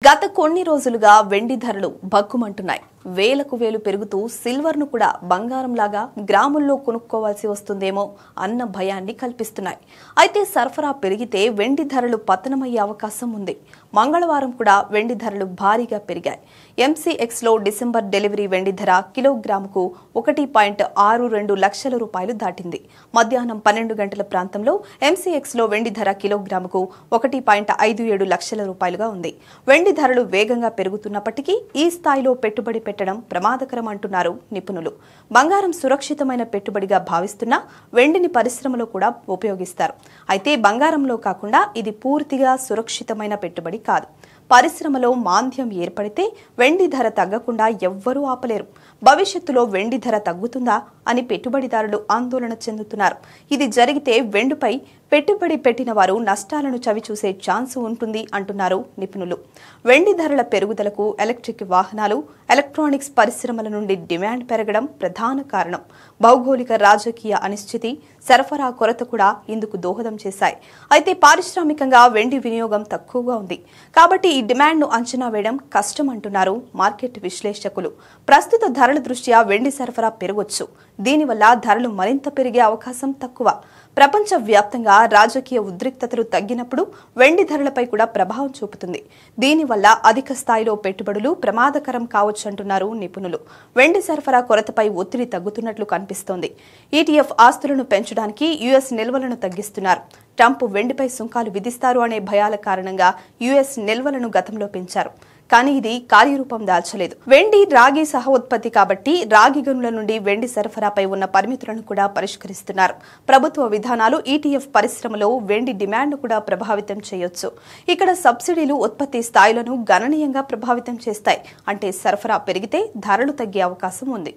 గత కొన్ని రోజులుగా వెండి ధరలు భగ్గుమంటున్నాయి. వేలకు వేలు పెరుగుతూ సిల్వర్ను కూడా బంగారంలాగా గ్రాముల్లో కొనుక్కోవాల్సి వస్తుందేమో అన్న భయాన్ని కల్పిస్తున్నాయి. అయితే సరఫరా పెరిగితే వెండి ధరలు పతనమయ్యే అవకాశం ఉంది. మంగళవారం కూడా వెండి ధరలు భారీగా పెరిగాయి. ఎంసీఎక్స్లో డిసెంబర్ డెలివరీ వెండి ధర కిలోగ్రాముకు 1.62 లక్షల రూపాయలు దాటింది. మధ్యాహ్నం 12 గంటల ప్రాంతంలో ఎంసీఎక్స్లో వెండి ధర కిలోగ్రాముకు 1.57 లక్షల రూపాయలుగా ఉంది. వెండి ధరలు వేగంగా పెరుగుతున్నప్పటికీ ఈ స్థాయిలో పెట్టుబడి పెట్టడం ప్రమాదకరం అంటున్నారు నిపుణులు. బంగారం సురక్షితమైన పెట్టుబడిగా భావిస్తున్నా వెండిని పరిశ్రమలో కూడా ఉపయోగిస్తారు. అయితే బంగారంలో కాకుండా ఇది పూర్తిగా సురక్షితమైన పెట్టుబడి కాదు. పరిశ్రమలో మాంద్యం ఏర్పడితే వెండి ధర తగ్గకుండా ఎవ్వరూ ఆపలేరు. భవిష్యత్తులో వెండి ధర తగ్గుతుందా అని పెట్టుబడిదారులు ఆందోళన చెందుతున్నారు. ఇది జరిగితే వెండిపై పెట్టుబడి పెట్టిన వారు నష్టాలను చవిచూసే ఛాన్స్ ఉంటుంది అంటున్నారు నిపుణులు. వెండి ధరల పెరుగుదలకు ఎలక్ట్రిక్ వాహనాలు, ఎలక్ట్రానిక్స్ పరిశ్రమల నుండి డిమాండ్ పెరగడం ప్రధాన కారణం. భౌగోళిక రాజకీయ అనిశ్చితి, సరఫరా కొరత కూడా ఇందుకు దోహదం చేశాయి. అయితే పారిశ్రామికంగా వెండి వినియోగం తక్కువగా ఉంది కాబట్టి ఈ డిమాండ్ను అంచనా వేయడం కష్టం అంటున్నారు మార్కెట్ విశ్లేషకులు. ప్రస్తుత ధరల దృష్ట్యా వెండి సరఫరా పెరగొచ్చు. దీనివల్ల ధరలు మరింత పెరిగే అవకాశం తక్కువ. ప్రపంచ వ్యాప్తంగా రాజకీయ ఉద్రిక్తతలు తగ్గినప్పుడు వెండి ధరలపై కూడా ప్రభావం చూపుతుంది. దీనివల్ల అధిక స్థాయిలో పెట్టుబడులు ప్రమాదకరం కావచ్చంటున్నారు నిపుణులు. వెండి సరఫరా కొరతపై ఒత్తిడి తగ్గుతున్నట్లు కనిపిస్తోంది. ఈటీఎఫ్ ఆస్తులను పెంచడానికి యుఎస్ నిల్వలను తగ్గిస్తున్నారు. ట్రంప్ వెండిపై సుంకాలు విధిస్తారు అనే భయాల కారణంగా యుఎస్ నిల్వలను గతంలో పెంచారు. కానీ ఇది కార్యరూపం దాల్చలేదు. వెండి, రాగి సహ ఉత్పత్తి కాబట్టి రాగి గనుల నుండి వెండి సరఫరాపై ఉన్న పరిమితులను కూడా పరిష్కరిస్తున్నారు. ప్రభుత్వ విధానాలు ఈటీఎఫ్ పరిశ్రమలో వెండి డిమాండ్ కూడా ప్రభావితం చేయొచ్చు. ఇక్కడ సబ్సిడీలు ఉత్పత్తి స్థాయిలను గణనీయంగా ప్రభావితం చేస్తాయి. అంటే సరఫరా పెరిగితే ధరలు తగ్గే అవకాశం ఉంది.